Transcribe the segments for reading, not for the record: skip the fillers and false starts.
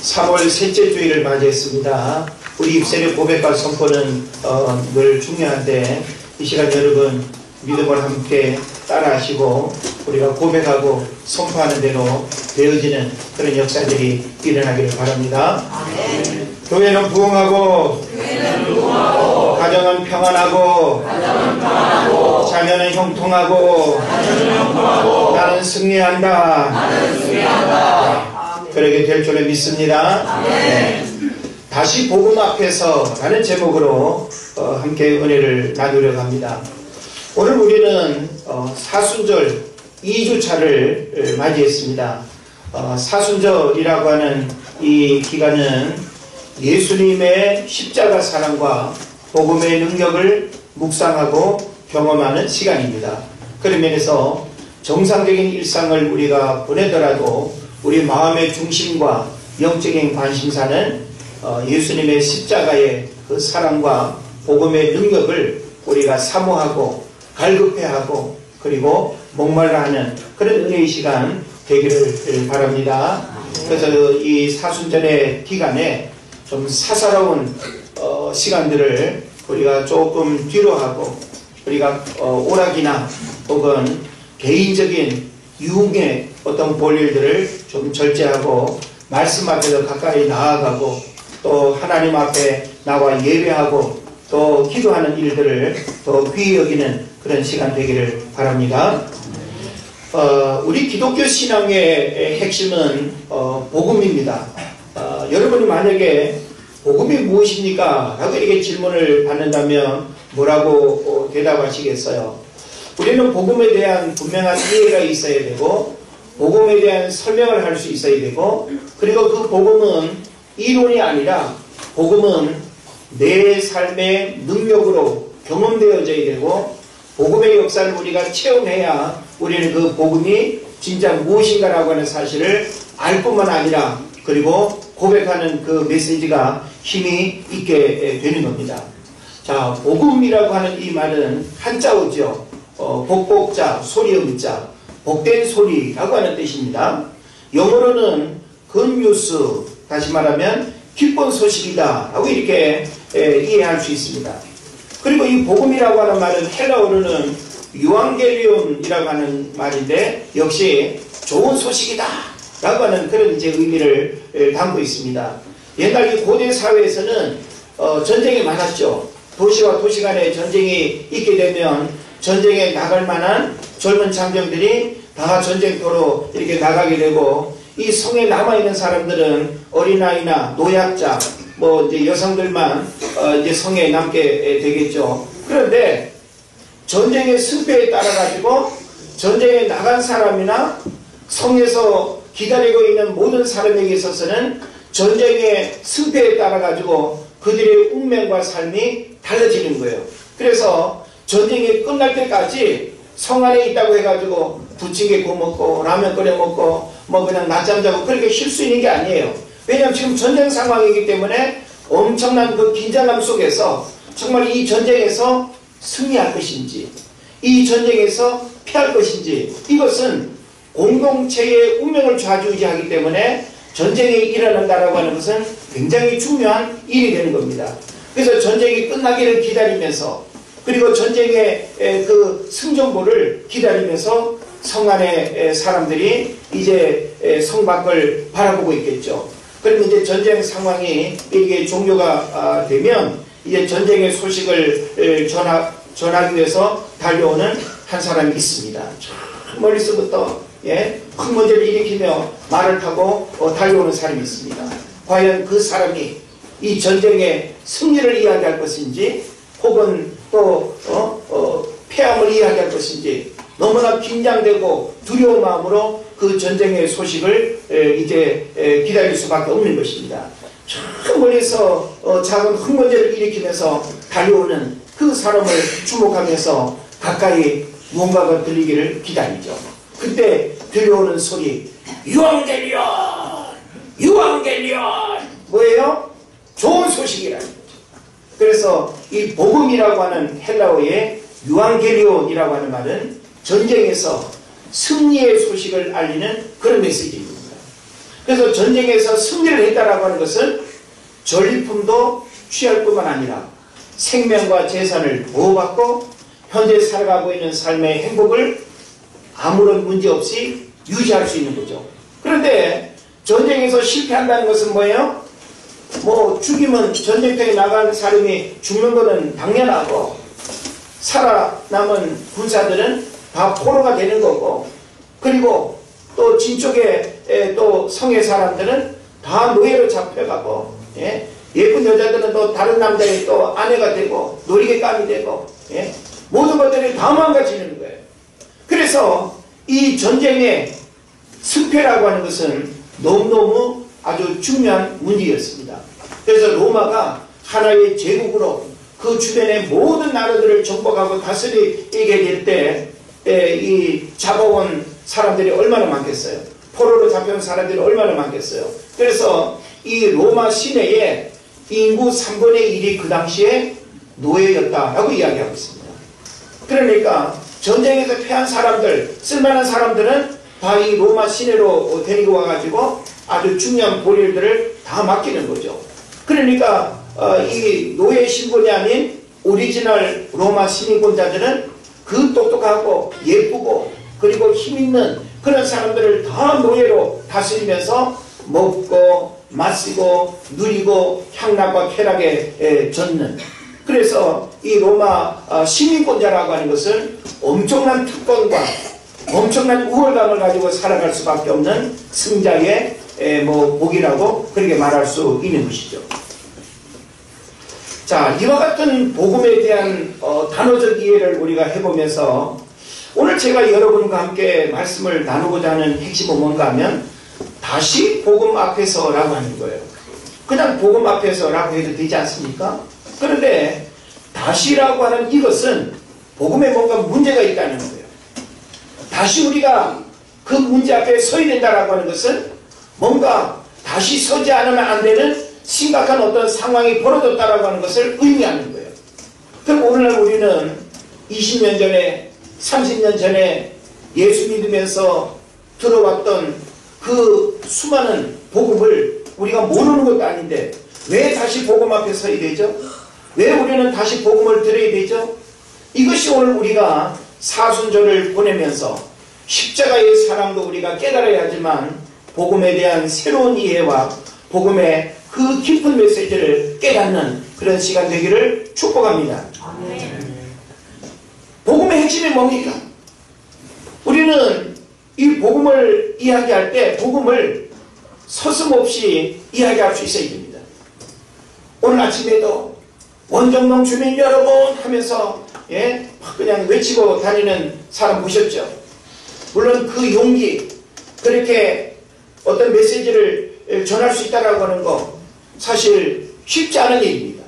3월 셋째 주일을 맞이했습니다. 우리 입술의 고백과 선포는 늘 중요한데 이 시간 여러분 믿음을 함께 따라하시고 우리가 고백하고 선포하는 대로 되어지는 그런 역사들이 일어나기를 바랍니다. 아멘. 교회는 부흥하고 가정은 평안하고 자녀는 형통하고 나는 승리한다. 그러게 될 줄을 믿습니다. 네. 다시 복음 앞에서 라는 제목으로 함께 은혜를 나누려고 합니다. 오늘 우리는 사순절 2주차를 맞이했습니다. 사순절이라고 하는 이 기간은 예수님의 십자가 사랑과 복음의 능력을 묵상하고 경험하는 시간입니다. 그런 면에서 정상적인 일상을 우리가 보내더라도 우리 마음의 중심과 영적인 관심사는 예수님의 십자가의 그 사랑과 복음의 능력을 우리가 사모하고 갈급해하고 그리고 목말라 하는 그런 은혜의 시간 되기를 바랍니다. 그래서 이 사순절의 기간에 좀 사사로운 시간들을 우리가 조금 뒤로 하고 우리가 오락이나 혹은 개인적인 유흥의 어떤 볼일들을 좀 절제하고 말씀 앞에서 가까이 나아가고 또 하나님 앞에 나와 예배하고 또 기도하는 일들을 더 귀히 여기는 그런 시간 되기를 바랍니다. 우리 기독교 신앙의 핵심은 복음입니다. 여러분이 만약에 복음이 무엇입니까? 라고 이렇게 질문을 받는다면 뭐라고 대답하시겠어요? 우리는 복음에 대한 분명한 이해가 있어야 되고 복음에 대한 설명을 할 수 있어야 되고 그리고 그 복음은 이론이 아니라 복음은 내 삶의 능력으로 경험되어져야 되고 복음의 역사를 우리가 체험해야 우리는 그 복음이 진짜 무엇인가라고 하는 사실을 알 뿐만 아니라 그리고 고백하는 그 메시지가 힘이 있게 되는 겁니다. 자, 복음이라고 하는 이 말은 한자어죠. 복복자, 소리음자, 복된 소리라고 하는 뜻입니다. 영어로는 good news, 다시 말하면 기쁜 소식이다 라고 이렇게 이해할 수 있습니다. 그리고 이 복음이라고 하는 말은 헬라어로는 유앙겔리온이라고 하는 말인데 역시 좋은 소식이다 라고 하는 그런 이제 의미를 담고 있습니다. 옛날 이 고대 사회에서는 전쟁이 많았죠. 도시와 도시 간에 전쟁이 있게 되면 전쟁에 나갈 만한 젊은 장병들이 다 전쟁터로 이렇게 나가게 되고 이 성에 남아있는 사람들은 어린아이나 노약자 뭐 이제 여성들만 이제 성에 남게 되겠죠. 그런데 전쟁의 승패에 따라 가지고 전쟁에 나간 사람이나 성에서 기다리고 있는 모든 사람에게 있어서는 전쟁의 승패에 따라 가지고 그들의 운명과 삶이 달라지는 거예요. 그래서 전쟁이 끝날 때까지 성 안에 있다고 해가지고 부침개 구워 먹고 라면 끓여 먹고 뭐 그냥 낮잠 자고 그렇게 쉴 수 있는 게 아니에요. 왜냐하면 지금 전쟁 상황이기 때문에 엄청난 그 긴장감 속에서 정말 이 전쟁에서 승리할 것인지 이 전쟁에서 피할 것인지 이것은 공동체의 운명을 좌지우지하기 때문에 전쟁이 일어난다라고 하는 것은 굉장히 중요한 일이 되는 겁니다. 그래서 전쟁이 끝나기를 기다리면서 그리고 전쟁의 그 승전보를 기다리면서 성 안의 사람들이 이제 성 밖을 바라보고 있겠죠. 그러면 이제 전쟁 상황이 이게 종료가 되면 이제 전쟁의 소식을 전하기 위해서 달려오는 한 사람이 있습니다. 멀리서부터 큰 문제를 일으키며 말을 타고 달려오는 사람이 있습니다. 과연 그 사람이 이 전쟁의 승리를 이야기할 것인지 혹은 또 패함을 이야기할 것인지 너무나 긴장되고 두려운 마음으로 그 전쟁의 소식을 이제 기다릴 수밖에 없는 것입니다. 저 멀리서 작은 흙먼지를 일으키면서 달려오는 그 사람을 주목하면서 가까이 무언가가 들리기를 기다리죠. 그때 들려오는 소리 유앙겔리온 유앙겔리온 뭐예요? 좋은 소식이라는 거죠. 그래서 이 복음이라고 하는 헬라어의 유앙겔리온이라고 하는 말은 전쟁에서 승리의 소식을 알리는 그런 메시지입니다. 그래서 전쟁에서 승리를 했다라고 하는 것은 전리품도 취할 뿐만 아니라 생명과 재산을 보호받고 현재 살아가고 있는 삶의 행복을 아무런 문제 없이 유지할 수 있는 거죠. 그런데 전쟁에서 실패한다는 것은 뭐예요? 뭐 죽이면 전쟁터에 나간 사람이 죽는 것은 당연하고 살아남은 군사들은 다 포로가 되는 거고, 그리고 또 진쪽에 또 성의 사람들은 다 노예로 잡혀가고, 예쁜 여자들은 또 다른 남자의 또 아내가 되고 놀이개감이 되고, 모든 것들이 다 망가지는 거예요. 그래서 이 전쟁의 승패라고 하는 것은 너무너무 아주 중요한 문제였습니다. 그래서 로마가 하나의 제국으로 그 주변의 모든 나라들을 정복하고 다스리게 될 때 이 잡아온 사람들이 얼마나 많겠어요? 포로로 잡혀온 사람들이 얼마나 많겠어요? 그래서 이 로마 시내에 인구 3분의 1이 그 당시에 노예였다라고 이야기하고 있습니다. 그러니까 전쟁에서 패한 사람들, 쓸만한 사람들은 다 이 로마 시내로 데리고 와가지고 아주 중요한 보일들을 다 맡기는 거죠. 그러니까 이 노예 신분이 아닌 오리지널 로마 시민권자들은 그 똑똑하고 예쁘고 그리고 힘있는 그런 사람들을 다 노예로 다스리면서 먹고 마시고 누리고 향락과 쾌락에 젖는, 그래서 이 로마 시민권자라고 하는 것은 엄청난 특권과 엄청난 우월감을 가지고 살아갈 수밖에 없는 승자의 복이라고 그렇게 말할 수 있는 것이죠. 자, 이와 같은 복음에 대한 단어적 이해를 우리가 해보면서 오늘 제가 여러분과 함께 말씀을 나누고자 하는 핵심은 뭔가 하면 다시 복음 앞에서라고 하는 거예요. 그냥 복음 앞에서라고 해도 되지 않습니까? 그런데 다시라고 하는 이것은 복음에 뭔가 문제가 있다는 거예요. 다시 우리가 그 문제 앞에 서야 된다라고 하는 것은 뭔가 다시 서지 않으면 안 되는 심각한 어떤 상황이 벌어졌다라고 하는 것을 의미하는 거예요. 그럼 오늘날 우리는 20년 전에 30년 전에 예수 믿으면서 들어왔던 그 수많은 복음을 우리가 모르는 것도 아닌데 왜 다시 복음 앞에 서야 되죠? 왜 우리는 다시 복음을 들어야 되죠? 이것이 오늘 우리가 사순절을 보내면서 십자가의 사랑도 우리가 깨달아야 하지만 복음에 대한 새로운 이해와 복음의 그 깊은 메시지를 깨닫는 그런 시간 되기를 축복합니다. 복음의 핵심이 뭡니까? 우리는 이 복음을 이야기할 때 복음을 서슴없이 이야기할 수 있어야 됩니다. 오늘 아침에도 원정동 주민 여러분 하면서 그냥 외치고 다니는 사람 보셨죠? 물론 그 용기, 그렇게 어떤 메시지를 전할 수 있다라고 하는 거 사실 쉽지 않은 일입니다.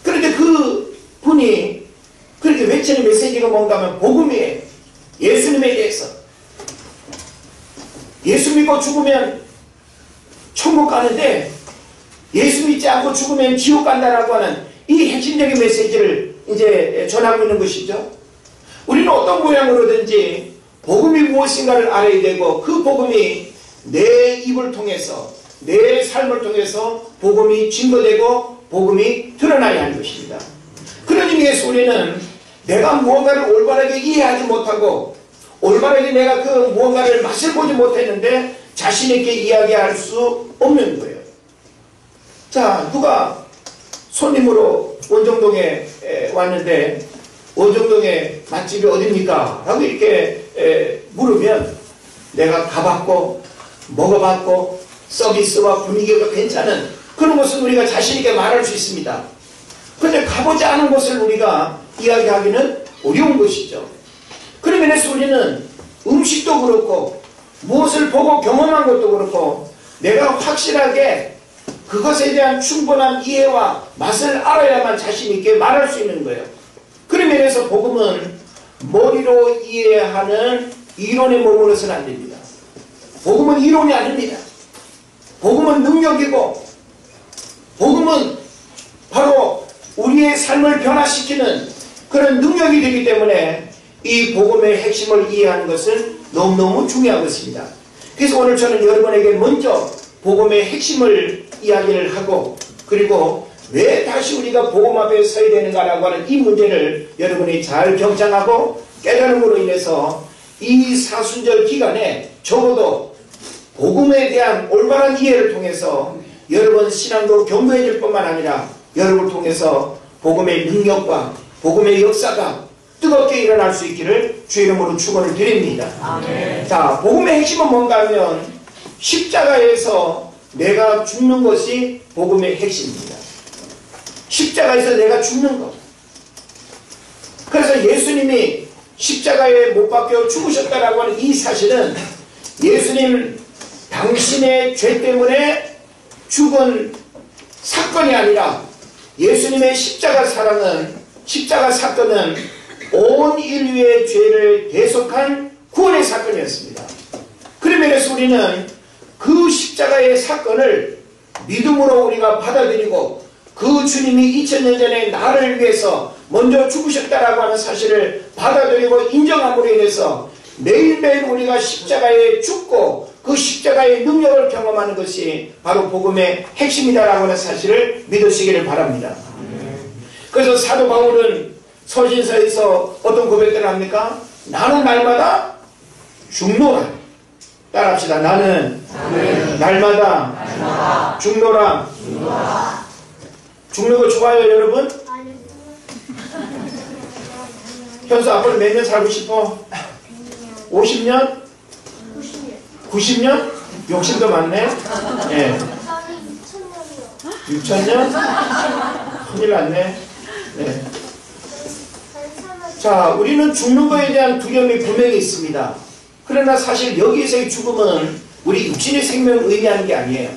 그런데 그 분이 그렇게 외치는 메시지가 뭔가 하면 복음이에요. 예수님에 대해서. 예수 믿고 죽으면 천국 가는데 예수 믿지 않고 죽으면 지옥 간다라고 하는 이 핵심적인 메시지를 이제 전하고 있는 것이죠. 우리는 어떤 모양으로든지 복음이 무엇인가를 알아야 되고 그 복음이 내 입을 통해서 내 삶을 통해서 복음이 증거되고 복음이 드러나야 하는 것입니다. 그런 의미에서 우리는 내가 무언가를 올바르게 이해하지 못하고 올바르게 내가 그 무언가를 맛을 보지 못했는데 자신 있게 이야기할 수 없는 거예요. 자, 누가 손님으로 원정동에 왔는데 원정동에 맛집이 어딥니까? 라고 이렇게 물으면 내가 가봤고 먹어봤고 서비스와 분위기가 괜찮은 그런 것은 우리가 자신있게 말할 수 있습니다. 그런데 가보지 않은 것을 우리가 이야기하기는 어려운 것이죠. 그런 면에서 우리는 음식도 그렇고 무엇을 보고 경험한 것도 그렇고 내가 확실하게 그것에 대한 충분한 이해와 맛을 알아야만 자신있게 말할 수 있는 거예요. 그런 면에서 복음은 머리로 이해하는 이론에 머무르서는 안 됩니다. 복음은 이론이 아닙니다. 복음은 능력이고 복음은 바로 우리의 삶을 변화시키는 그런 능력이 되기 때문에 이 복음의 핵심을 이해하는 것은 너무너무 중요한 것입니다. 그래서 오늘 저는 여러분에게 먼저 복음의 핵심을 이야기를 하고, 그리고 왜 다시 우리가 복음 앞에 서야 되는가라고 하는 이 문제를 여러분이 잘 경청하고 깨달음으로 인해서 이 사순절 기간에 적어도 복음에 대한 올바른 이해를 통해서 여러분 신앙도 견고해질 뿐만 아니라 여러분을 통해서 복음의 능력과 복음의 역사가 뜨겁게 일어날 수 있기를 주의 이름으로 축원을 드립니다. 아멘. 자, 복음의 핵심은 뭔가 하면 십자가에서 내가 죽는 것이 복음의 핵심입니다. 십자가에서 내가 죽는 것. 그래서 예수님이 십자가에 못 박혀 죽으셨다라고 하는 이 사실은 예수님 당신의 죄 때문에 죽은 사건이 아니라 예수님의 십자가 사건은 온 인류의 죄를 대속한 구원의 사건이었습니다. 그런 면에서 우리는 그 십자가의 사건을 믿음으로 우리가 받아들이고 그 주님이 2000년 전에 나를 위해서 먼저 죽으셨다라고 하는 사실을 받아들이고 인정함으로 인해서 매일매일 우리가 십자가에 죽고 그 십자가의 능력을 경험하는 것이 바로 복음의 핵심이다라고 하는 사실을 믿으시기를 바랍니다. 그래서 사도 바울은 서신서에서 어떤 고백들을 합니까? 나는 날마다 죽노라. 따라합시다. 나는 날마다 죽노라. 죽는 거 좋아요, 여러분? 현수 앞으로 몇 년 살고 싶어? 50년? 90년? 욕심도 많네? 예. 6,000년? 큰일 났네. 네. 자, 우리는 죽는 것에 대한 두려움이 분명히 있습니다. 그러나 사실 여기에서의 죽음은 우리 육신의 생명을 의미하는 게 아니에요.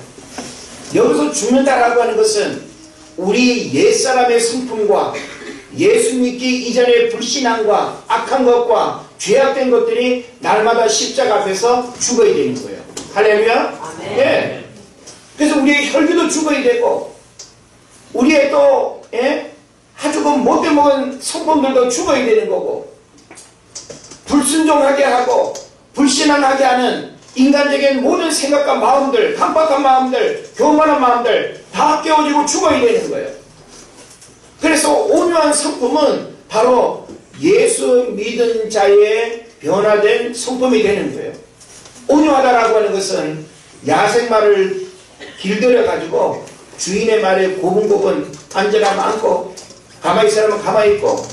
여기서 죽는다라고 하는 것은 우리 옛사람의 성품과 예수 믿기 이전의 불신앙과 악한 것과 죄악된 것들이 날마다 십자가 앞에서 죽어야 되는 거예요. 할렐루야? 예. 그래서 우리의 혈기도 죽어야 되고 우리의 또 아주 못돼 먹은 성품들도 죽어야 되는 거고 불순종하게 하고 불신앙하게 하는 인간적인 모든 생각과 마음들, 깜빡한 마음들, 교만한 마음들 다 깨어지고 죽어야 되는 거예요. 그래서 온유한 성품은 바로 예수 믿은 자의 변화된 성품이 되는 거예요. 온유하다라고 하는 것은 야생마를 길들여 가지고 주인의 말에 고분고분 앉으라면 앉고 가만히 있으라면 가만히 있고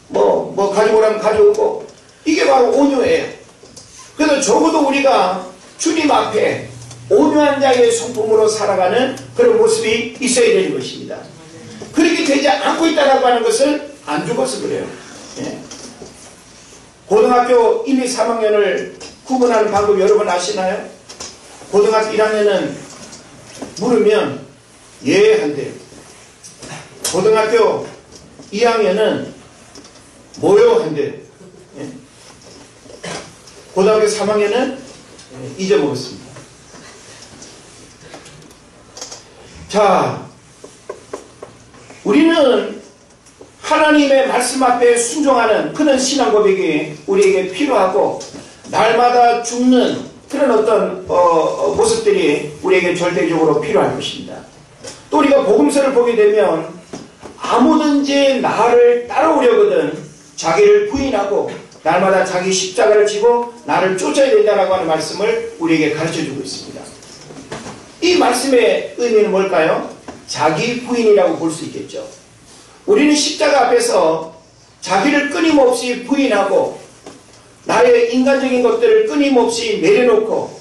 뭐 가져오라면 가져오고 이게 바로 온유예요. 그래서 적어도 우리가 주님 앞에 온유한 자의 성품으로 살아가는 그런 모습이 있어야 되는 것입니다. 그렇게 되지 않고 있다라고 하는 것은 안 죽어서 그래요. 예. 고등학교 1, 2, 3학년을 구분하는 방법 여러분 아시나요? 고등학교 1학년은 물으면 예 한대요. 고등학교 2학년은 뭐요 한대요. 예. 고등학교 3학년은 잊어먹었습니다. 자, 우리는 하나님의 말씀 앞에 순종하는 그런 신앙 고백이 우리에게 필요하고 날마다 죽는 그런 어떤 모습들이 우리에게 절대적으로 필요할 것입니다. 또 우리가 복음서를 보게 되면 아무든지 나를 따라오려거든 자기를 부인하고 날마다 자기 십자가를 지고 나를 쫓아야 된다라고 하는 말씀을 우리에게 가르쳐주고 있습니다. 이 말씀의 의미는 뭘까요? 자기 부인이라고 볼 수 있겠죠. 우리는 십자가 앞에서 자기를 끊임없이 부인하고 나의 인간적인 것들을 끊임없이 내려놓고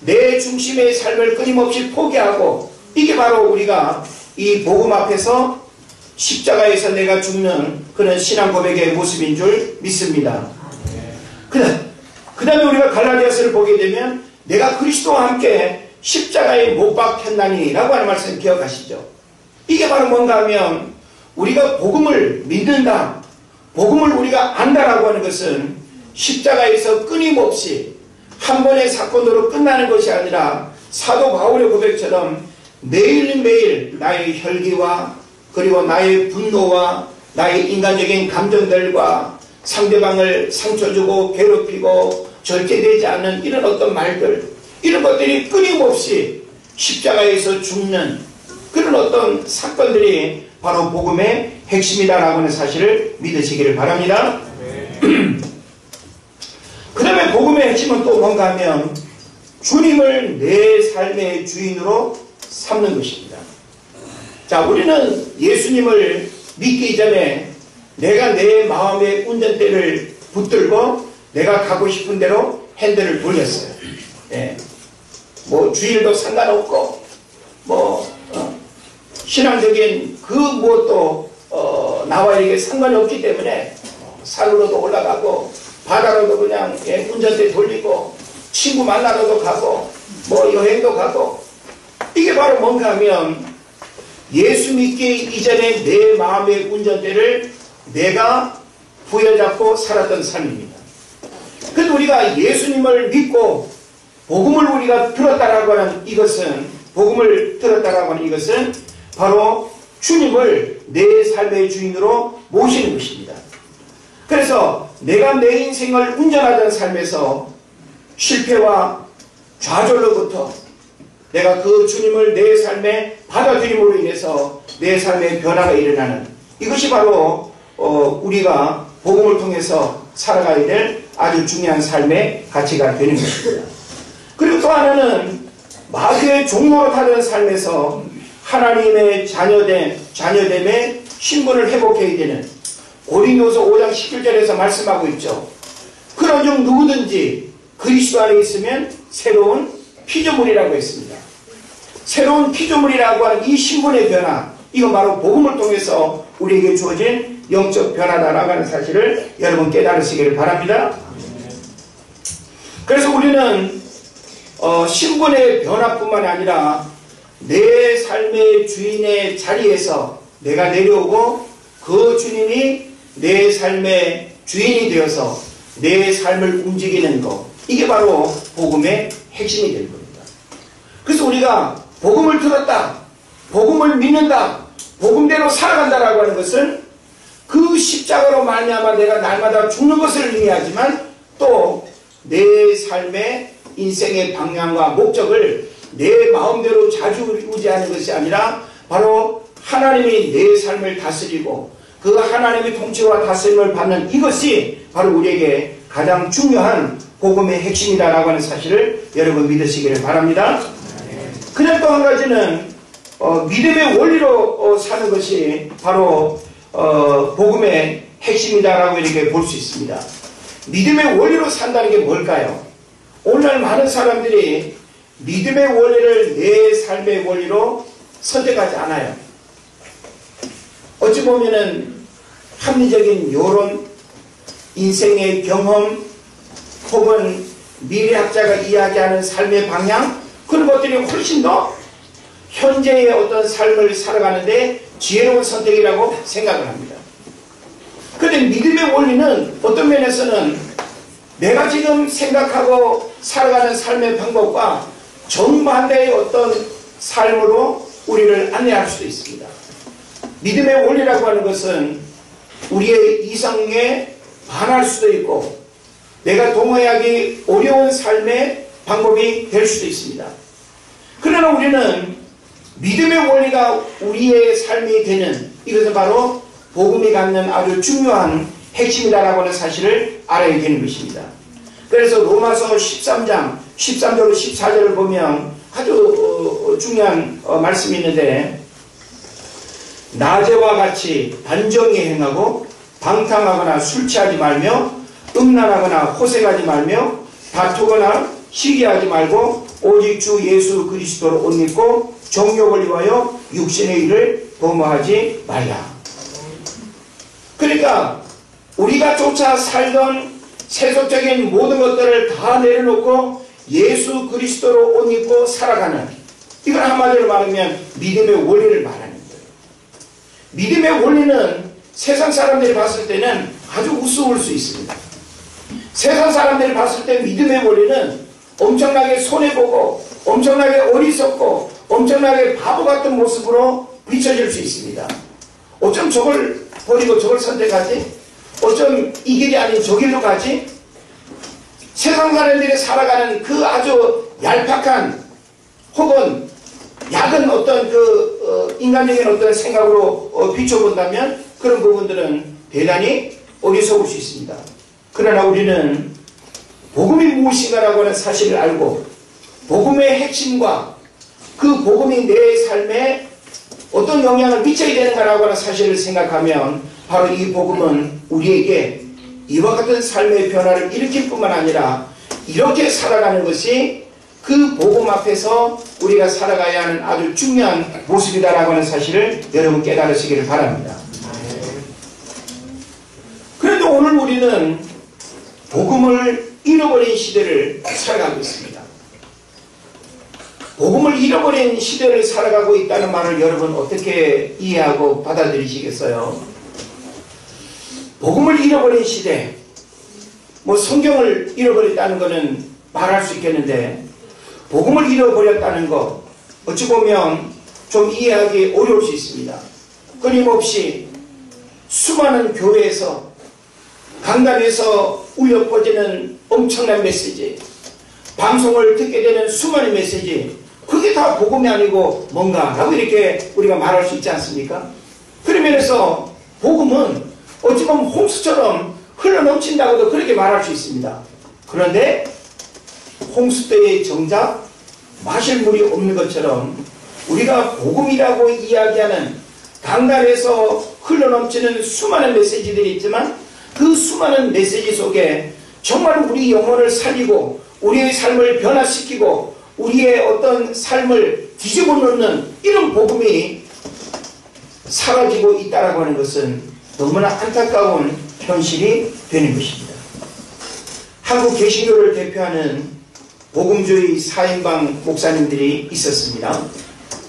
내 중심의 삶을 끊임없이 포기하고 이게 바로 우리가 이 복음 앞에서 십자가에서 내가 죽는 그런 신앙 고백의 모습인 줄 믿습니다. 그 다음에 우리가 갈라디아서를 보게 되면 내가 그리스도와 함께 십자가에 못 박혔나니 라고 하는 말씀 기억하시죠? 이게 바로 뭔가 하면 우리가 복음을 믿는다, 복음을 우리가 안다라고 하는 것은 십자가에서 끊임없이 한 번의 사건으로 끝나는 것이 아니라 사도 바울의 고백처럼 매일매일 나의 혈기와 그리고 나의 분노와 나의 인간적인 감정들과 상대방을 상처 주고 괴롭히고 절제되지 않는 이런 어떤 말들, 이런 것들이 끊임없이 십자가에서 죽는 그런 어떤 사건들이 바로 복음의 핵심이다라고 하는 사실을 믿으시기를 바랍니다. 그 다음에 복음의 핵심은 또 뭔가 하면 주님을 내 삶의 주인으로 삼는 것입니다. 자, 우리는 예수님을 믿기 전에 내가 내 마음의 운전대를 붙들고 내가 가고 싶은 대로 핸들을 돌렸어요. 예. 뭐 주일도 상관없고 뭐 신앙적인 그 무엇도 나와 이게 상관이 없기 때문에 산으로도 올라가고 바다로도 그냥 운전대 돌리고 친구 만나러도 가고 뭐 여행도 가고, 이게 바로 뭔가 하면 예수 믿기 이전에 내 마음의 운전대를 내가 부여잡고 살았던 삶입니다. 그런데 우리가 예수님을 믿고 복음을 우리가 들었다라고 하는 이것은, 복음을 들었다라고 하는 이것은 바로 주님을 내 삶의 주인으로 모시는 것입니다. 그래서 내가 내 인생을 운전하던 삶에서 실패와 좌절로부터 내가 그 주님을 내 삶에 받아들임으로 인해서 내 삶의 변화가 일어나는, 이것이 바로 우리가 복음을 통해서 살아가야 될 아주 중요한 삶의 가치가 되는 것입니다. 그리고 또 하나는 마귀의 종로로 타던 삶에서 하나님의 자녀됨의 신분을 회복해야 되는, 고린도서 5장 17절에서 말씀하고 있죠. 그런즉 누구든지 그리스도 안에 있으면 새로운 피조물이라고 했습니다. 새로운 피조물이라고 하는 이 신분의 변화, 이건 바로 복음을 통해서 우리에게 주어진 영적 변화다라고 하는 사실을 여러분 깨달으시기를 바랍니다. 그래서 우리는 신분의 변화뿐만 아니라 내 삶의 주인의 자리에서 내가 내려오고 그 주님이 내 삶의 주인이 되어서 내 삶을 움직이는 것, 이게 바로 복음의 핵심이 될 겁니다. 그래서 우리가 복음을 들었다, 복음을 믿는다, 복음대로 살아간다라고 하는 것은 그 십자가로 말미암아 내가 날마다 죽는 것을 의미하지만 또 내 삶의 인생의 방향과 목적을 내 마음대로 좌지우지하는 것이 아니라 바로 하나님이 내 삶을 다스리고 그 하나님의 통치와 다스림을 받는, 이것이 바로 우리에게 가장 중요한 복음의 핵심이다라고 하는 사실을 여러분 믿으시기를 바랍니다. 그냥 또 한 가지는 믿음의 원리로 사는 것이 바로 복음의 핵심이다라고 이렇게 볼 수 있습니다. 믿음의 원리로 산다는 게 뭘까요? 오늘날 많은 사람들이 믿음의 원리를 내 삶의 원리로 선택하지 않아요. 어찌 보면은 합리적인 여론, 인생의 경험, 혹은 미래학자가 이야기하는 삶의 방향, 그런 것들이 훨씬 더 현재의 어떤 삶을 살아가는데 지혜로운 선택이라고 생각을 합니다. 그런데 믿음의 원리는 어떤 면에서는 내가 지금 생각하고 살아가는 삶의 방법과 정반대의 어떤 삶으로 우리를 안내할 수도 있습니다. 믿음의 원리라고 하는 것은 우리의 이성에 반할 수도 있고 내가 동의하기 어려운 삶의 방법이 될 수도 있습니다. 그러나 우리는 믿음의 원리가 우리의 삶이 되는, 이것은 바로 복음이 갖는 아주 중요한 핵심이다라고 하는 사실을 알아야 되는 것입니다. 그래서 로마서 13장 13절로 14절을 보면 아주 중요한 말씀이 있는데, 낮에와 같이 단정히 행하고 방탕하거나 술 취하지 말며 음란하거나 호색하지 말며 다투거나 시기하지 말고 오직 주 예수 그리스도를 옷 입고 정욕을 위하여 육신의 일을 도모하지 말라. 그러니까 우리가 쫓아 살던 세속적인 모든 것들을 다 내려놓고 예수 그리스도로 옷 입고 살아가는, 이걸 한마디로 말하면 믿음의 원리를 말하는 거예요. 믿음의 원리는 세상 사람들이 봤을 때는 아주 우스울 수 있습니다. 세상 사람들이 봤을 때 믿음의 원리는 엄청나게 손해보고 엄청나게 어리석고 엄청나게 바보 같은 모습으로 비춰질 수 있습니다. 어쩜 저걸 버리고 저걸 선택하지? 어쩜 이 길이 아닌 저 길로 가지? 세상 사람들이 살아가는 그 아주 얄팍한 혹은 약은 어떤 인간적인 어떤 생각으로 비춰본다면 그런 부분들은 대단히 어리석을 수 있습니다. 그러나 우리는 복음이 무엇인가라고 하는 사실을 알고 복음의 핵심과 그 복음이 내 삶에 어떤 영향을 미쳐야 되는가라고 하는 사실을 생각하면 바로 이 복음은 우리에게 이와 같은 삶의 변화를 일으킬 뿐만 아니라 이렇게 살아가는 것이 그 복음 앞에서 우리가 살아가야 하는 아주 중요한 모습이다라고 하는 사실을 여러분 깨달으시기를 바랍니다. 그런데 오늘 우리는 복음을 잃어버린 시대를 살아가고 있습니다. 복음을 잃어버린 시대를 살아가고 있다는 말을 여러분 어떻게 이해하고 받아들이시겠어요? 복음을 잃어버린 시대, 성경을 잃어버렸다는 것은 말할 수 있겠는데 복음을 잃어버렸다는 것 어찌 보면 좀 이해하기 어려울 수 있습니다. 끊임없이 수많은 교회에서 강단에서 울려 퍼지는 엄청난 메시지, 방송을 듣게 되는 수많은 메시지, 그게 다 복음이 아니고 뭔가라고 이렇게 우리가 말할 수 있지 않습니까? 그런 면에서 복음은 어찌 보면 홍수처럼 흘러넘친다고도 그렇게 말할 수 있습니다. 그런데 홍수대에 정작 마실 물이 없는 것처럼 우리가 복음이라고 이야기하는 강단에서 흘러넘치는 수많은 메시지들이 있지만 그 수많은 메시지 속에 정말 우리 영혼을 살리고 우리의 삶을 변화시키고 우리의 어떤 삶을 뒤집어 놓는 이런 복음이 사라지고 있다라고 하는 것은 너무나 안타까운 현실이 되는 것입니다. 한국 개신교를 대표하는 복음주의 4인방 목사님들이 있었습니다.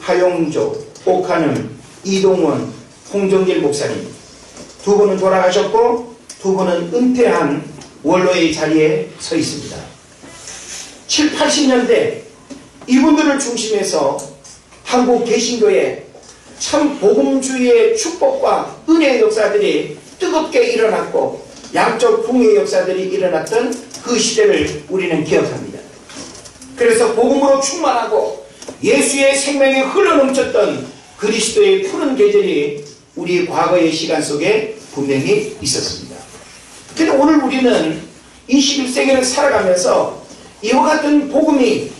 하용조, 옥한음, 이동원, 홍정길 목사님. 두 분은 돌아가셨고 두 분은 은퇴한 원로의 자리에 서 있습니다. 7, 80년대 이분들을 중심해서 한국 개신교에 참 복음주의의 축복과 은혜의 역사들이 뜨겁게 일어났고 양적 풍요의 역사들이 일어났던 그 시대를 우리는 기억합니다. 그래서 복음으로 충만하고 예수의 생명이 흘러넘쳤던 그리스도의 푸른 계절이 우리 과거의 시간 속에 분명히 있었습니다. 그런데 오늘 우리는 21세기를 살아가면서 이와 같은 복음이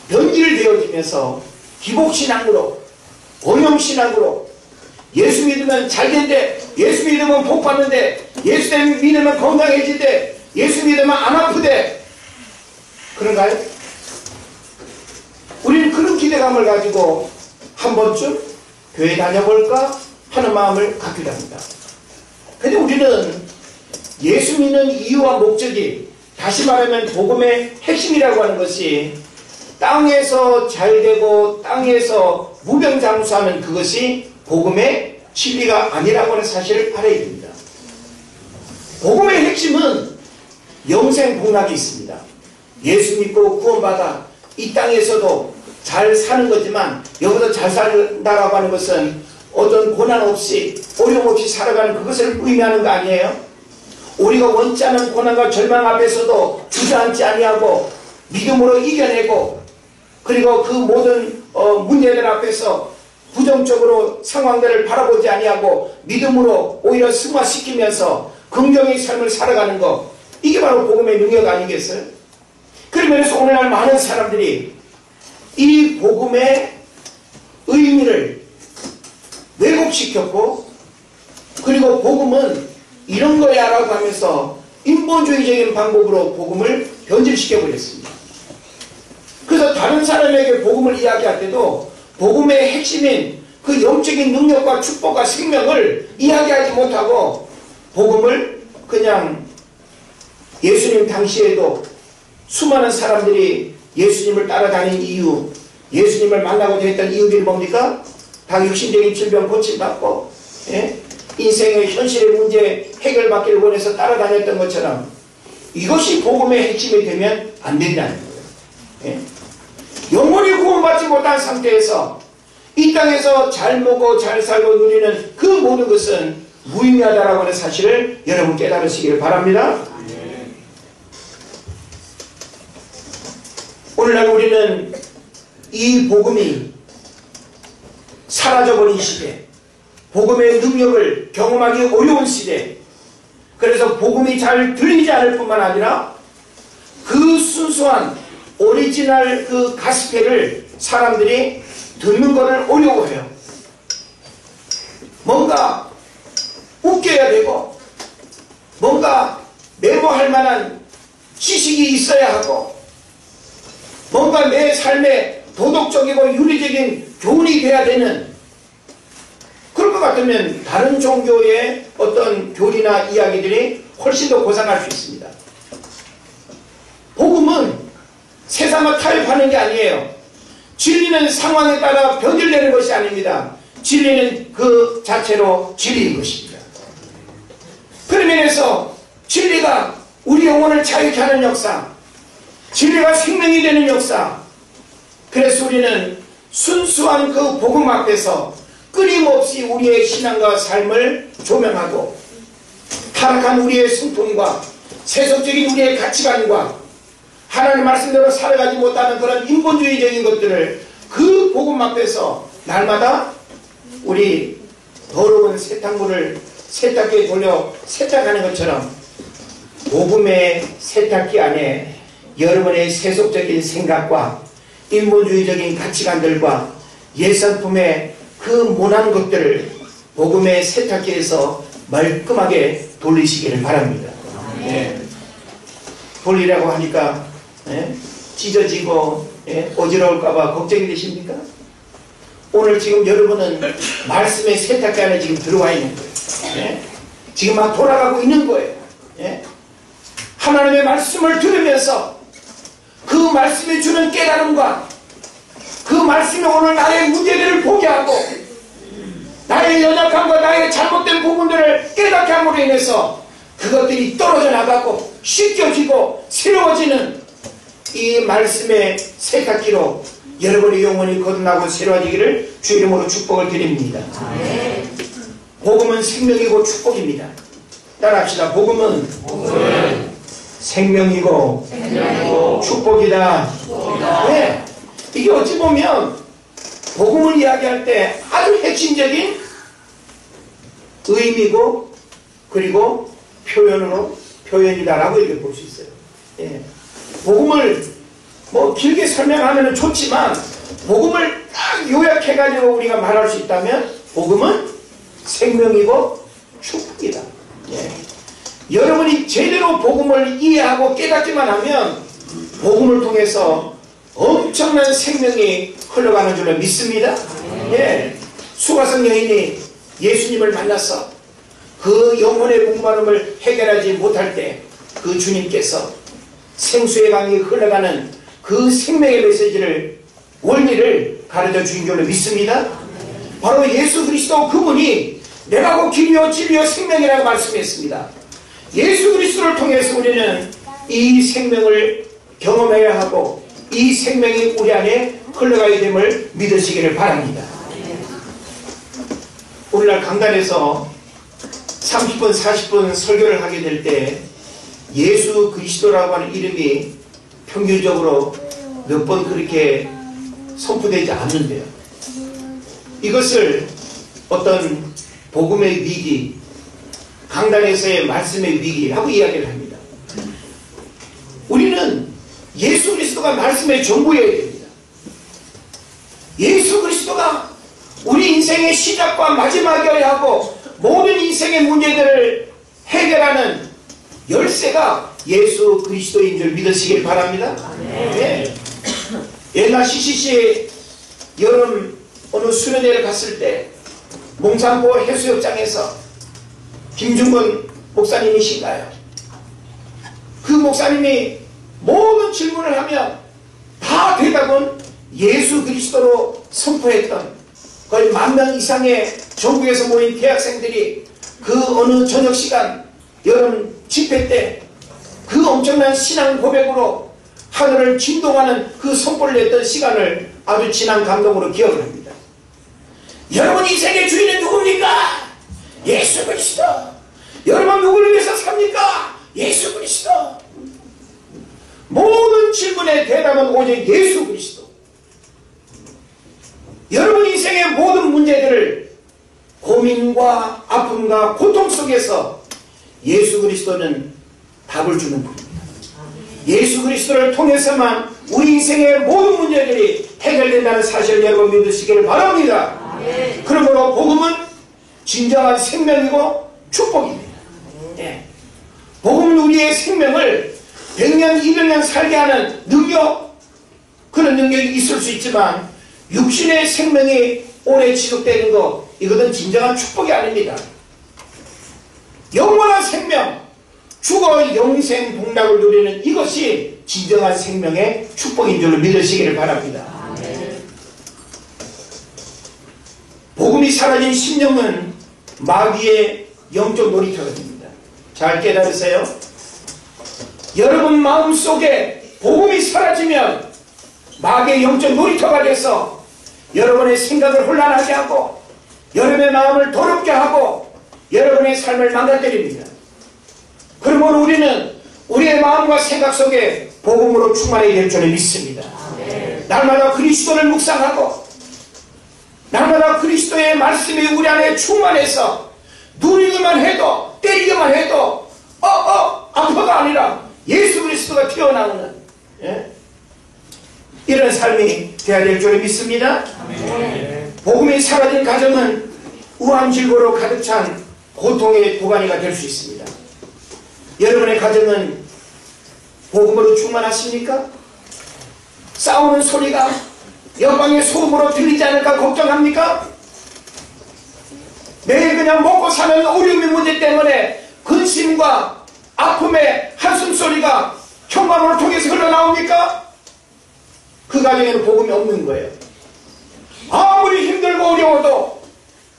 변질되어지면서 기복신앙으로 오염신앙으로 예수 믿으면 잘된대, 예수 믿으면 복받는데, 예수 믿으면 건강해진대, 예수 믿으면 안 아프대. 그런가요? 우리는 그런 기대감을 가지고 한 번쯤 교회 다녀볼까 하는 마음을 갖기도 합니다. 그런데 우리는 예수 믿는 이유와 목적이 다시 말하면 복음의 핵심이라고 하는 것이 땅에서 잘되고 땅에서 무병장수하는 그것이 복음의 진리가 아니라고 하는 사실을 알아야 됩니다. 복음의 핵심은 영생복락이 있습니다. 예수 믿고 구원받아 이 땅에서도 잘 사는 거지만 여기서 잘 산다라고 하는 것은 어떤 고난 없이 어려움 없이 살아가는 그것을 의미하는 거 아니에요? 우리가 원치 않은 고난과 절망 앞에서도 주저앉지 아니하고 믿음으로 이겨내고 그리고 그 모든 문제들 앞에서 부정적으로 상황들을 바라보지 아니하고 믿음으로 오히려 승화시키면서 긍정의 삶을 살아가는 것, 이게 바로 복음의 능력 아니겠어요? 그러면서 오늘날 많은 사람들이 이 복음의 의미를 왜곡시켰고 그리고 복음은 이런 거야 라고 하면서 인본주의적인 방법으로 복음을 변질시켜버렸습니다. 그래서 다른 사람에게 복음을 이야기할 때도 복음의 핵심인 그 영적인 능력과 축복과 생명을 이야기하지 못하고 복음을 그냥 예수님 당시에도 수많은 사람들이 예수님을 따라다닌 이유, 예수님을 만나고자 했던 이유들이 뭡니까? 다 육신적인 질병 고침받고 인생의 현실의 문제 해결받기를 원해서 따라다녔던 것처럼 이것이 복음의 핵심이 되면 안 된다는 거예요. 영원히 구원받지 못한 상태에서 이 땅에서 잘 먹고 잘 살고 누리는 그 모든 것은 무의미하다라고 하는 사실을 여러분 깨달으시기를 바랍니다. 오늘날 우리는 이 복음이 사라져버린 시대, 복음의 능력을 경험하기 어려운 시대, 그래서 복음이 잘 들리지 않을 뿐만 아니라 그 순수한 오리지널 그 가스펠을 사람들이 듣는 것을 어려워해요. 뭔가 웃겨야 되고 뭔가 메모할 만한 지식이 있어야 하고 뭔가 내 삶에 도덕적이고 윤리적인 교훈이 돼야 되는, 그럴 것 같으면 다른 종교의 어떤 교리나 이야기들이 훨씬 더 고상할 수 있습니다. 복음은 세상을 타협하는 게 아니에요. 진리는 상황에 따라 변질되는 것이 아닙니다. 진리는 그 자체로 진리인 것입니다. 그런 면에서 진리가 우리 영혼을 자유케 하는 역사, 진리가 생명이 되는 역사, 그래서 우리는 순수한 그 복음 앞에서 끊임없이 우리의 신앙과 삶을 조명하고 타락한 우리의 성품과 세속적인 우리의 가치관과 하나님 말씀대로 살아가지 못하는 그런 인본주의적인 것들을 그 복음 앞에서 날마다 우리 더러운 세탁물을 세탁기에 돌려 세탁하는 것처럼 복음의 세탁기 안에 여러분의 세속적인 생각과 인본주의적인 가치관들과 예산품의 그 모난 것들을 복음의 세탁기에서 말끔하게 돌리시기를 바랍니다. 예. 돌리라고 하니까 찢어지고 어지러울까봐 걱정이 되십니까? 오늘 지금 여러분은 말씀의 세탁기 안에 지금 들어와 있는 거예요. 지금 막 돌아가고 있는 거예요. 하나님의 말씀을 들으면서 그 말씀이 주는 깨달음과 그 말씀이 오늘 나의 문제들을 보게 하고 나의 연약함과 나의 잘못된 부분들을 깨닫게 함으로 인해서 그것들이 떨어져 나가고 씻겨지고 새로워지는 이 말씀의 세탁기로 여러분의 영혼이 거듭나고 새로워지기를 주 이름으로 축복을 드립니다. 복음은 생명이고 축복입니다. 따라합시다. 복음은 생명이고 축복이다. 네. 이게 어찌 보면 복음을 이야기할 때 아주 핵심적인 의미고 그리고 표현이다라고 이렇게 볼 수 있어요. 예. 복음을 뭐 길게 설명하면 좋지만 복음을 딱 요약해가지고 우리가 말할 수 있다면 복음은 생명이고 축복이다. 예. 여러분이 제대로 복음을 이해하고 깨닫기만 하면 복음을 통해서 엄청난 생명이 흘러가는 줄로 믿습니다. 예. 수가성 여인이 예수님을 만나서 그 영혼의 목마름을 해결하지 못할 때 그 주님께서 생수의 강이 흘러가는 그 생명의 메시지를 원리를 가르쳐 주신 줄로 믿습니다. 바로 예수 그리스도 그분이 내가 곧 길이요 진리요 생명이라고 말씀했습니다. 예수 그리스도를 통해서 우리는 이 생명을 경험해야 하고 이 생명이 우리 안에 흘러가야 됨을 믿으시기를 바랍니다. 오늘날 강단에서 30분 40분 설교를 하게 될 때 예수 그리스도라고 하는 이름이 평균적으로 몇 번 그렇게 선포되지 않는데요. 이것을 어떤 복음의 위기, 강단에서의 말씀의 위기라고 이야기를 합니다. 우리는 예수 그리스도가 말씀의 전부여야 됩니다. 예수 그리스도가 우리 인생의 시작과 마지막이어야 하고 모든 인생의 문제들을 해결하는 열쇠가 예수 그리스도인 줄 믿으시길 바랍니다. 네. 옛날 CCC 여름 어느 수련회를 갔을 때 몽산포 해수욕장에서 김중근 목사님이신가요? 그 목사님이 모든 질문을 하면 다 대답은 예수 그리스도로 선포했던 거의 10,000명 이상의 전국에서 모인 대학생들이 그 어느 저녁 시간 여름 집회 때 그 엄청난 신앙 고백으로 하늘을 진동하는 그 선포를 냈던 시간을 아주 진한 감동으로 기억을 합니다. 여러분 인생의 주인은 누굽니까? 예수 그리스도. 여러분 누구를 위해서 삽니까? 예수 그리스도. 모든 질문의 대답은 오직 예수 그리스도. 여러분 인생의 모든 문제들을 고민과 아픔과 고통 속에서 예수 그리스도는 답을 주는 분입니다. 예수 그리스도를 통해서만 우리 인생의 모든 문제들이 해결된다는 사실을 여러분 믿으시기를 바랍니다. 그러므로 복음은 진정한 생명이고 축복입니다. 예. 복음은 우리의 생명을 100년, 200년 살게 하는 능력, 그런 능력이 있을 수 있지만 육신의 생명이 오래 지속되는 것, 이것은 진정한 축복이 아닙니다. 영원한 생명, 죽어 영생 복락을 누리는 이것이 진정한 생명의 축복인 줄로 믿으시기를 바랍니다. 복음이 사라진 심령은 마귀의 영적 놀이터가 됩니다. 잘 깨달으세요. 여러분 마음속에 복음이 사라지면 마귀의 영적 놀이터가 돼서 여러분의 생각을 혼란하게 하고 여러분의 마음을 더럽게 하고 여러분의 삶을 망가뜨립니다. 그러므로 우리는 우리의 마음과 생각 속에 복음으로 충만해야 될 줄을 믿습니다. 날마다 그리스도를 묵상하고 날마다 그리스도의 말씀이 우리 안에 충만해서 누리기만 해도 때리기만 해도 아파가 아니라 예수 그리스도가 튀어나오는 이런 삶이 되어야 될 줄을 믿습니다. 복음이 사라진 가정은 우함질고로 가득 찬 고통의 도가니가 될 수 있습니다. 여러분의 가정은 복음으로 충만하십니까? 싸우는 소리가 옆방의 소음으로 들리지 않을까 걱정합니까? 매일 그냥 먹고 사는 어려움의 문제 때문에 근심과 아픔의 한숨소리가 현관문을 통해서 흘러나옵니까? 그 가정에는 복음이 없는 거예요. 아무리 힘들고 어려워도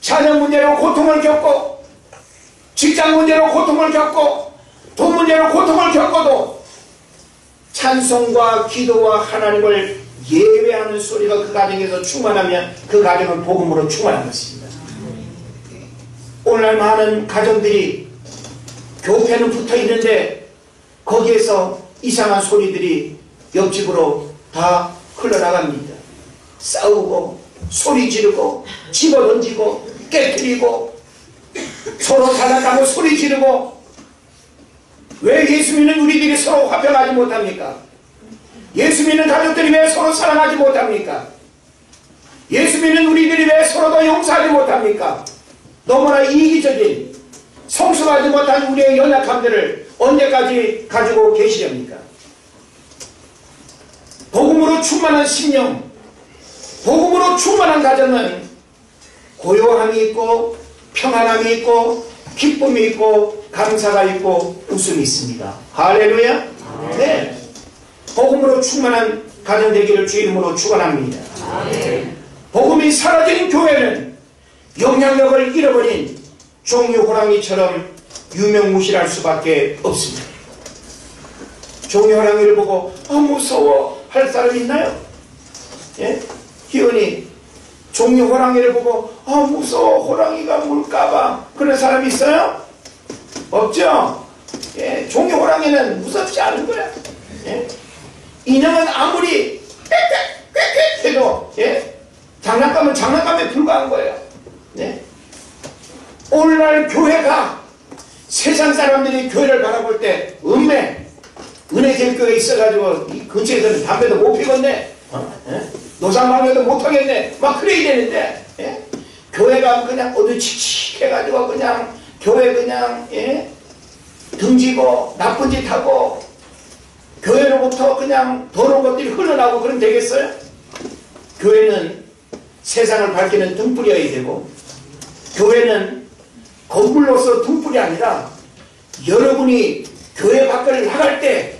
자녀 문제로 고통을 겪고 직장 문제로 고통을 겪고 돈 문제로 고통을 겪어도 찬송과 기도와 하나님을 예배하는 소리가 그 가정에서 충만하면 그 가정은 복음으로 충만한 것입니다. 오늘날 많은 가정들이 교회는 붙어 있는데 거기에서 이상한 소리들이 옆집으로 다 흘러나갑니다. 싸우고 소리 지르고 집어던지고 깨뜨리고 서로 잘났다고 소리 지르고. 왜 예수 믿는 우리들이 서로 화평하지 못합니까? 예수 믿는 가족들이 왜 서로 사랑하지 못합니까? 예수 믿는 우리들이 왜 서로 더 용서하지 못합니까? 너무나 이기적인 성숙하지 못한 우리의 연약함들을 언제까지 가지고 계시렵니까? 복음으로 충만한 심령, 복음으로 충만한 가정은 고요함이 있고 평안함이 있고 기쁨이 있고 감사가 있고 웃음이 있습니다. 할렐루야. 네. 복음으로 충만한 가정 되기를 주 이름으로 축원합니다. 복음이 사라진 교회는 영향력을 잃어버린 종류 호랑이처럼 유명무실할 수밖에 없습니다. 종류 호랑이를 보고 무서워 할 사람 있나요? 예? 희연이 종류 호랑이를 보고 무서워 호랑이가 물까봐 그런 사람이 있어요? 없죠? 예, 종류 호랑이는 무섭지 않은 거야. 예? 인형은 아무리 꽥꽥 해도 장난감은 장난감에 불과한 거예요. 예? 오늘날 교회가 세상 사람들이 교회를 바라볼 때 은혜제일교회에 있어가지고 이 근처에서는 담배도 못 피겠네, 노상방뇨도 못하겠네, 막 그래야 되는데 교회가 그냥 어디 칙칙해가지고 그냥 교회 그냥 등지고 나쁜 짓 하고 교회로부터 그냥 더러운 것들이 흘러나오고 그러면 되겠어요? 교회는 세상을 밝히는 등불이어야 되고 교회는 건물로서 등불이 아니라 여러분이 교회 밖을 나갈 때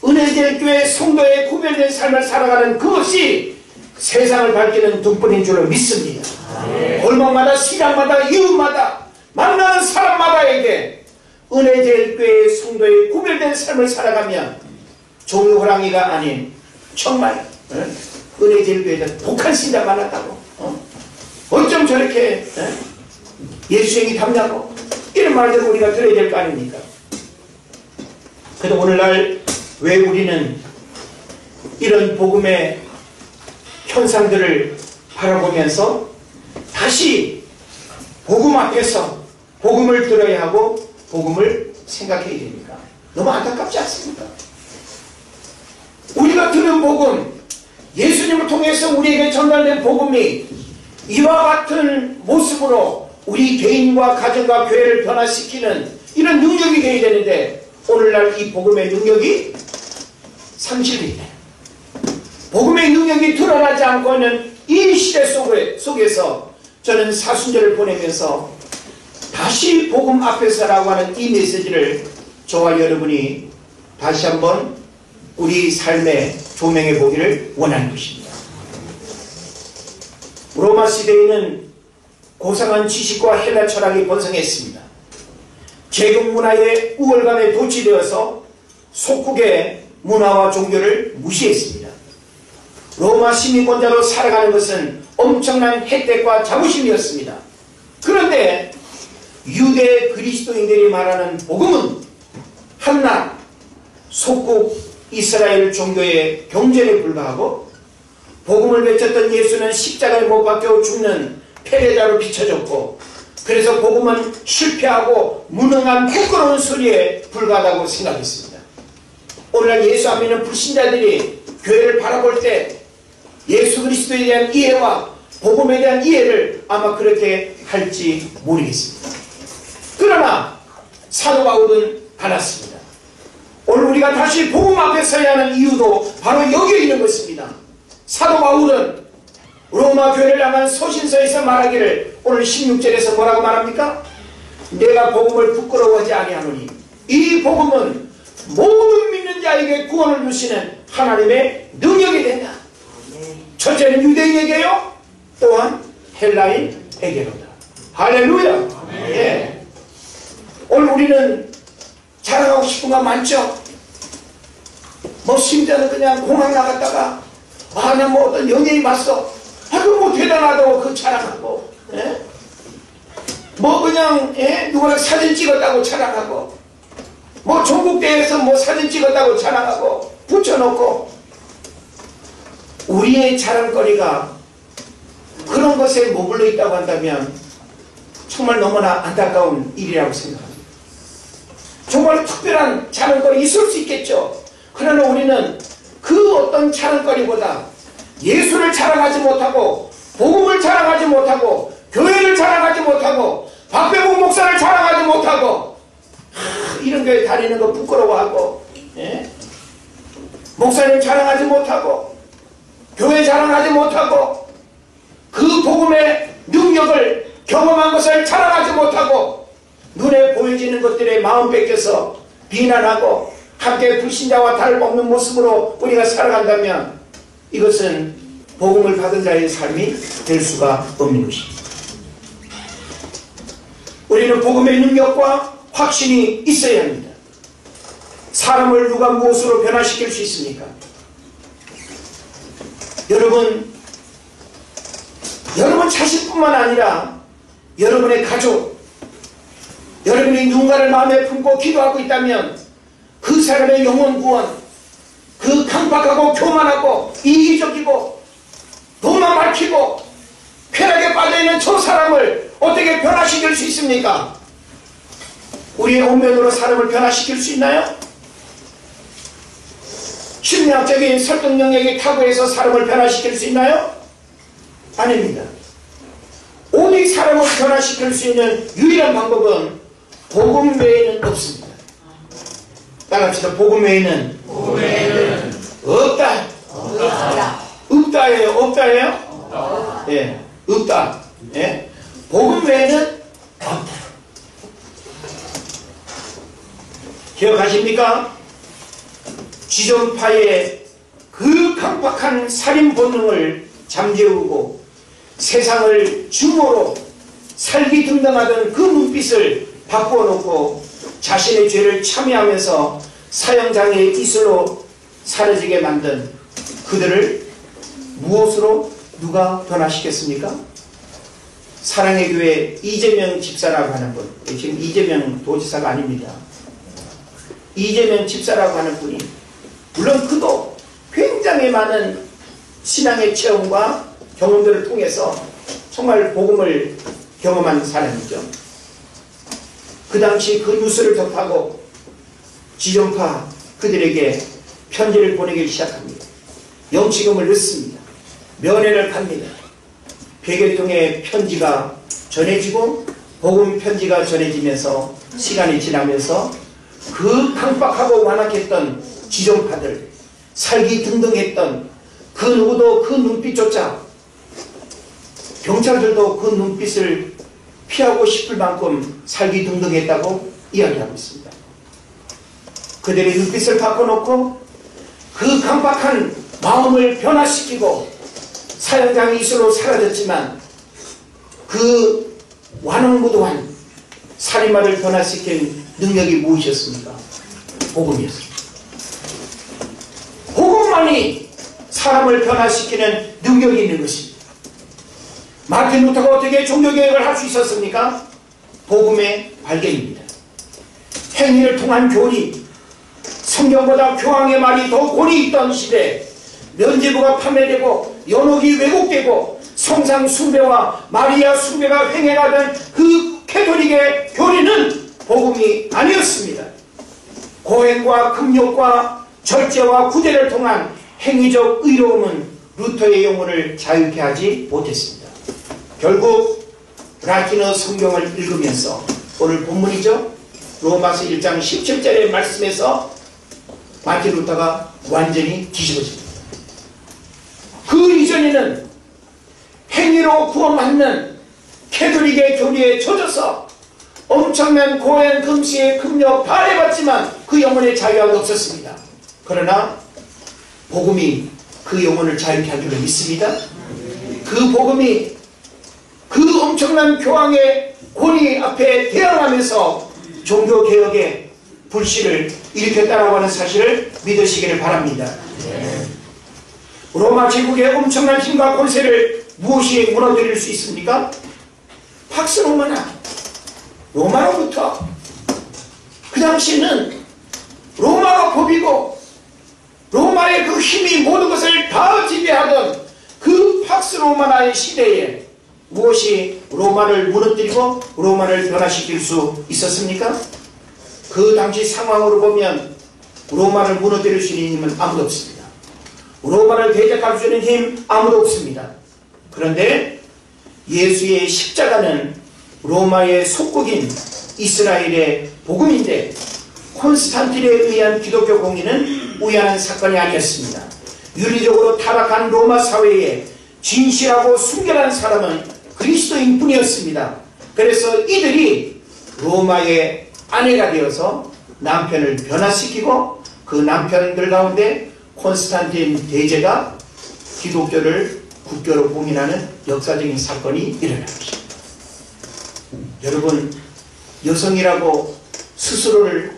은혜제일교회 성도의 구별된 삶을 살아가는 그것이 세상을 밝히는 등불인 줄을 믿습니다. 골목마다 시장마다 이웃마다 만나는 사람마다에게 은혜제일교회 성도의 구별된 삶을 살아가면 종류 호랑이가 아닌 정말 은혜제일교회에서 독한 신자 많았다고 어쩜 저렇게 예수행이 답냐고 이런 말들을 우리가 들어야 될 거 아닙니까? 그래도 오늘날 왜 우리는 이런 복음의 현상들을 바라보면서 다시 복음 앞에서 복음을 들어야 하고 복음을 생각해야 됩니다. 너무 안타깝지 않습니까? 우리가 들은 복음, 예수님을 통해서 우리에게 전달된 복음이 이와 같은 모습으로 우리 개인과 가정과 교회를 변화시키는 이런 능력이 되어야 되는데 오늘날 이 복음의 능력이 상실되네. 복음의 능력이 드러나지 않고 있는 이 시대 속에서 저는 사순절을 보내면서 다시 복음 앞에서라고 하는 이 메시지를 저와 여러분이 다시 한번 우리 삶에 조명해 보기를 원하는 것입니다. 로마 시대에는 고상한 지식과 헬라 철학이 번성했습니다. 제국 문화의 우월감에 도취되어서 속국의 문화와 종교를 무시했습니다. 로마 시민권자로 살아가는 것은 엄청난 혜택과 자부심이었습니다. 그런데 유대 그리스도인들이 말하는 복음은 한낱 속국 이스라엘 종교의 경전에 불과하고 복음을 외쳤던 예수는 십자가에 못 박혀 죽는 패배자로 비춰졌고 그래서 복음은 실패하고 무능한 부끄러운 소리에 불과하다고 생각했습니다. 오늘날 예수 안 믿는 불신자들이 교회를 바라볼 때 예수 그리스도에 대한 이해와 복음에 대한 이해를 아마 그렇게 할지 모르겠습니다. 그러나 사도 바울은 달랐습니다. 오늘 우리가 다시 복음 앞에 서야 하는 이유도 바로 여기에 있는 것입니다. 사도 바울은 로마 교회를 향한 서신서에서 말하기를 오늘 16절에서 뭐라고 말합니까? 내가 복음을 부끄러워하지 아니하노니 이 복음은 모든 믿는 자에게 구원을 주시는 하나님의 능력이 된다. 첫째는 유대인에게요, 또한 헬라인에게로다. 할렐루야. 예. 오늘 우리는 자랑하고 싶은 거 많죠? 뭐 심지어는 그냥 공항 나갔다가 나 뭐 어떤 연예인 봤어. 아이고 뭐 대단하다고 그 자랑하고, 예? 뭐 그냥 누구랑 사진 찍었다고 자랑하고, 뭐 전국대회에서 뭐 사진 찍었다고 자랑하고 붙여놓고, 우리의 자랑거리가 그런 것에 머물러 있다고 한다면 정말 너무나 안타까운 일이라고 생각합니다. 정말 특별한 자랑거리 있을 수 있겠죠. 그러나 우리는 그 어떤 자랑거리보다 예수를 자랑하지 못하고 복음을 자랑하지 못하고 교회를 자랑하지 못하고 박배봉 목사를 자랑하지 못하고 이런 교회 다니는 거 부끄러워하고, 예? 목사님 자랑하지 못하고 교회 자랑하지 못하고 그 복음의 능력을 경험한 것을 자랑하지 못하고 눈에 보여지는 것들에 마음 뺏겨서 비난하고 함께 불신자와 다름없는 모습으로 우리가 살아간다면 이것은 복음을 받은 자의 삶이 될 수가 없는 것입니다. 우리는 복음의 능력과 확신이 있어야 합니다. 사람을 누가 무엇으로 변화시킬 수 있습니까? 여러분 자신뿐만 아니라 여러분의 가족, 여러분이 누군가를 마음에 품고 기도하고 있다면 그 사람의 영혼 구원, 그 강박하고 교만하고 이기적이고 돈만 밝히고 쾌락에 빠져있는 저 사람을 어떻게 변화시킬 수 있습니까? 우리의 온면으로 사람을 변화시킬 수 있나요? 심리학적인 설득 능력이 탁월해서 사람을 변화시킬 수 있나요? 아닙니다. 오직 사람을 변화시킬 수 있는 유일한 방법은 복음 외에는 없습니다. 따라합시다. 복음 외에는 없다. 없다예요. 없다예요? 예, 없다. 예, 복음 외에는 없다. 기억하십니까? 지존파의 그 강박한 살인 본능을 잠재우고 세상을 증오로 살기 등등하던 그 눈빛을 바꾸어 놓고 자신의 죄를 참여하면서 사형장애의 이슬로 사라지게 만든 그들을 무엇으로 누가 변화시켰습니까? 사랑의 교회 이재명 집사라고 하는 분, 지금 이재명 도지사가 아닙니다. 이재명 집사라고 하는 분이, 물론 그도 굉장히 굉장히 많은 신앙의 체험과 경험들을 통해서 정말 복음을 경험한 사람이죠. 그 당시 그 뉴스를 접하고 지존파 그들에게 편지를 보내기 시작합니다. 영치금을 넣습니다. 면회를 갑니다. 100여 통의 편지가 전해지고 복음 편지가 전해지면서 시간이 지나면서 그 강박하고 완악했던 지존파들, 살기 등등했던 그 누구도 그 눈빛조차, 경찰들도 그 눈빛을 피하고 싶을 만큼 살기 등등했다고 이야기하고 있습니다. 그들의 눈빛을 바꿔놓고 그 강박한 마음을 변화시키고 사형장이 이슬로 사라졌지만 그 완악무도한 살인마를 변화시킨 능력이 무엇이었습니까? 복음이었습니다. 복음만이 사람을 변화시키는 능력이 있는 것입니다. 마틴 루터가 어떻게 종교개혁을 할 수 있었습니까? 복음의 발견입니다. 행위를 통한 교리, 성경보다 교황의 말이 더 권위 있던 시대, 면죄부가 판매되고 연옥이 왜곡되고 성상 숭배와 마리아 숭배가 횡행하던 그 캐톨릭의 교리는 복음이 아니었습니다. 고행과 금욕과 절제와 구제를 통한 행위적 의로움은 루터의 영혼을 자유케 하지 못했습니다. 결국 라틴어 성경을 읽으면서 오늘 본문이죠. 로마서 1장 17절의 말씀에서 마틴 루터가 완전히 뒤집어집니다. 그 이전에는 행위로 구원받는 캐톨릭의 교리에 젖어서 엄청난 고행, 금시, 금욕 다 해봤지만 그 영혼의 자유가 없었습니다. 그러나 복음이 그 영혼을 자유케 하기를 믿습니다. 그 복음이 그 엄청난 교황의 권위 앞에 대항하면서 종교개혁의 불씨를 일으켰다라고 하는 사실을 믿으시기를 바랍니다. 로마 제국의 엄청난 힘과 권세를 무엇이 무너뜨릴 수 있습니까? 팍스 로마나 로마로부터 그 당시는 로마가 법이고 로마의 그 힘이 모든 것을 다 지배하던 그 팍스 로마나의 시대에 무엇이 로마를 무너뜨리고 로마를 변화시킬 수 있었습니까? 그 당시 상황으로 보면 로마를 무너뜨릴 수 있는 힘은 아무도 없습니다. 로마를 대적할 수 있는 힘 아무도 없습니다. 그런데 예수의 십자가는 로마의 속국인 이스라엘의 복음인데 콘스탄틴에 의한 기독교 공의는 우연한 사건이 아니었습니다. 윤리적으로 타락한 로마 사회에 진실하고 순결한 사람은 그리스도인 뿐이었습니다. 그래서 이들이 로마의 아내가 되어서 남편을 변화시키고 그 남편들 가운데 콘스탄틴 대제가 기독교를 국교로 공인하는 역사적인 사건이 일어난 것입니다. 여러분, 여성이라고 스스로를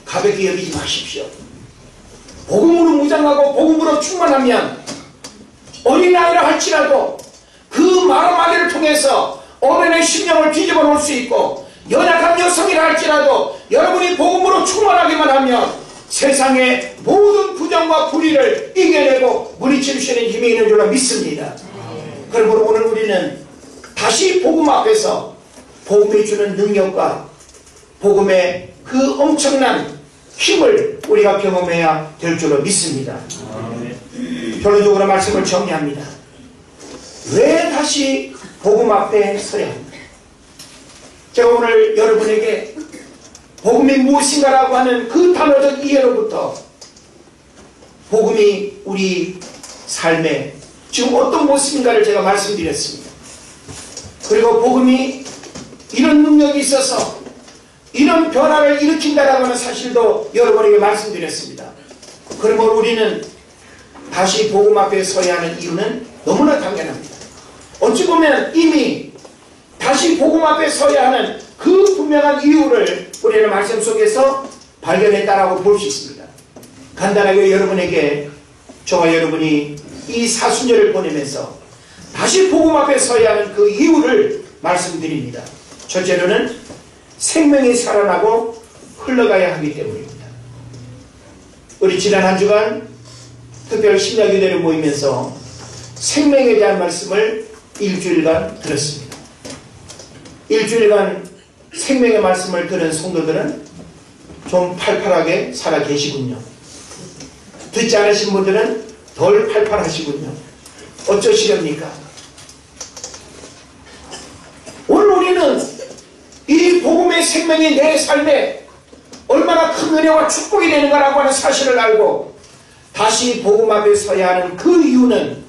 가볍게 여기지 마십시오. 복음으로 무장하고 복음으로 충만하면 어린아이라 할지라도 그 말 한마디를 통해서 어른의 심령을 뒤집어 놓을 수 있고, 연약한 여성이라 할지라도 여러분이 복음으로 충만하기만 하면 세상의 모든 부정과 불의를 이겨내고 물리칠 수 있는 힘이 있는 줄로 믿습니다. 그러므로 오늘 우리는 다시 복음 앞에서 복음이 주는 능력과 복음의 그 엄청난 힘을 우리가 경험해야 될 줄로 믿습니다. 결론적으로 말씀을 정리합니다. 왜 다시 복음 앞에 서야 합니까? 제가 오늘 여러분에게 복음이 무엇인가라고 하는 그 단어적 이해로부터 복음이 우리 삶에 지금 어떤 모습인가를 제가 말씀드렸습니다. 그리고 복음이 이런 능력이 있어서 이런 변화를 일으킨다라고 하는 사실도 여러분에게 말씀드렸습니다. 그러면 우리는 다시 복음 앞에 서야 하는 이유는 너무나 당연합니다. 어찌 보면 이미 다시 복음 앞에 서야 하는 그 분명한 이유를 우리는 말씀 속에서 발견했다라고 볼 수 있습니다. 간단하게 여러분에게 저와 여러분이 이 사순절을 보내면서 다시 복음 앞에 서야 하는 그 이유를 말씀드립니다. 첫째로는 생명이 살아나고 흘러가야 하기 때문입니다. 우리 지난 한 주간 특별 심야기도를 모이면서 생명에 대한 말씀을 일주일간 들었습니다. 일주일간 생명의 말씀을 들은 성도들은 좀 팔팔하게 살아 계시군요. 듣지 않으신 분들은 덜 팔팔하시군요. 어쩌시렵니까? 오늘 우리는 이 복음의 생명이 내 삶에 얼마나 큰 은혜와 축복이 되는가라고 하는 사실을 알고 다시 복음 앞에 서야 하는 그 이유는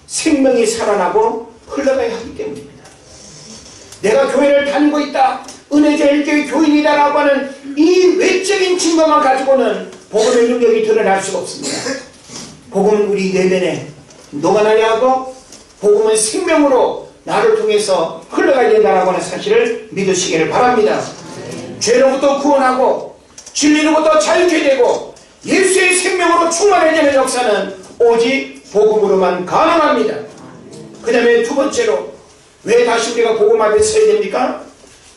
생명이 살아나고 흘러가야 하기 때문입니다. 내가 교회를 다니고 있다, 은혜제일교회 교인이다라고 하는 이 외적인 증거만 가지고는 복음의 능력이 드러날 수가 없습니다. 복음은 우리 내면에 녹아나야 하고 복음은 생명으로 나를 통해서 흘러가야 된다라고 하는 사실을 믿으시기를 바랍니다. 죄로부터 구원하고 진리로부터 자유케 되고 예수의 생명으로 충만해지는 역사는 오직 복음으로만 가능합니다. 그 다음에 두 번째로 왜 다시 우리가 복음 앞에 서야 됩니까?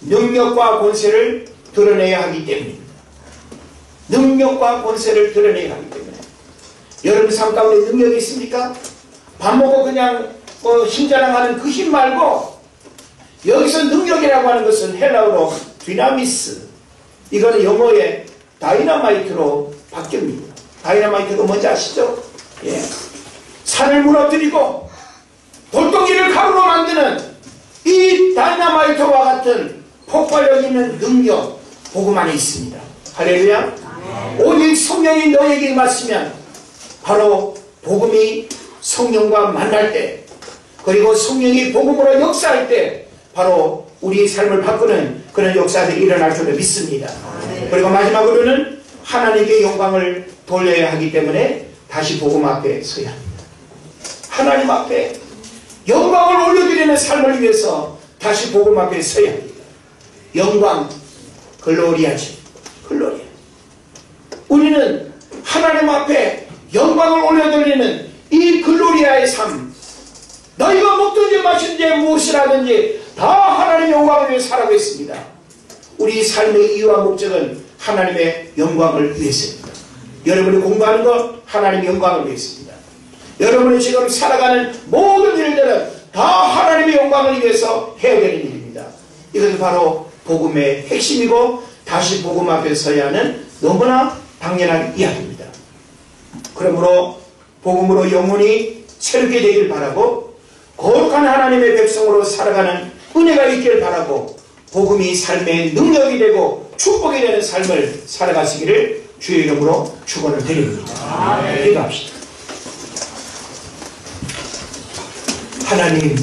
능력과 권세를 드러내야 하기 때문입니다. 능력과 권세를 드러내야 하기 때문에. 여러분 삶 가운데 능력이 있습니까? 밥 먹고 그냥 힘자랑하는 그 힘 말고 여기서 능력이라고 하는 것은 헬라어로 디나미스, 이거는 영어의 다이너마이트로 바뀝니다. 다이너마이트가 뭔지 아시죠? 예. 산을 무너뜨리고 돌덩이를 가루로 만드는 이 다이너마이트와 같은 폭발력 있는 능력 복음 안에 있습니다. 할렐루야. 오직 성령이 너에게 임하시면 바로 복음이 성령과 만날 때, 그리고 성령이 복음으로 역사할 때 바로 우리의 삶을 바꾸는 그런 역사들이 일어날 줄을 믿습니다. 그리고 마지막으로는 하나님께 영광을 돌려야 하기 때문에 다시 복음 앞에 서야 합니다. 하나님 앞에 영광을 올려드리는 삶을 위해서 다시 복음 앞에 서야 합니다. 영광, 글로리아지, 글로리아. 우리는 하나님 앞에 영광을 올려드리는 이 글로리아의 삶, 너희가 먹든지 마시든지 무엇이라든지 다 하나님의 영광을 위해 살아가고 있습니다. 우리 삶의 이유와 목적은 하나님의 영광을 위해서입니다. 여러분이 공부하는 것 하나님의 영광을 위해서입니다. 여러분이 지금 살아가는 모든 일들은 다 하나님의 영광을 위해서 해야 되는 일입니다. 이것은 바로 복음의 핵심이고 다시 복음 앞에 서야 하는 너무나 당연한 이야기입니다. 그러므로 복음으로 영혼이 새롭게 되길 바라고 거룩한 하나님의 백성으로 살아가는 은혜가 있길 바라고 복음이 삶의 능력이 되고 축복이 되는 삶을 살아가시기를 주의 이름으로 축원을 드립니다. 기도합시다. 하나님,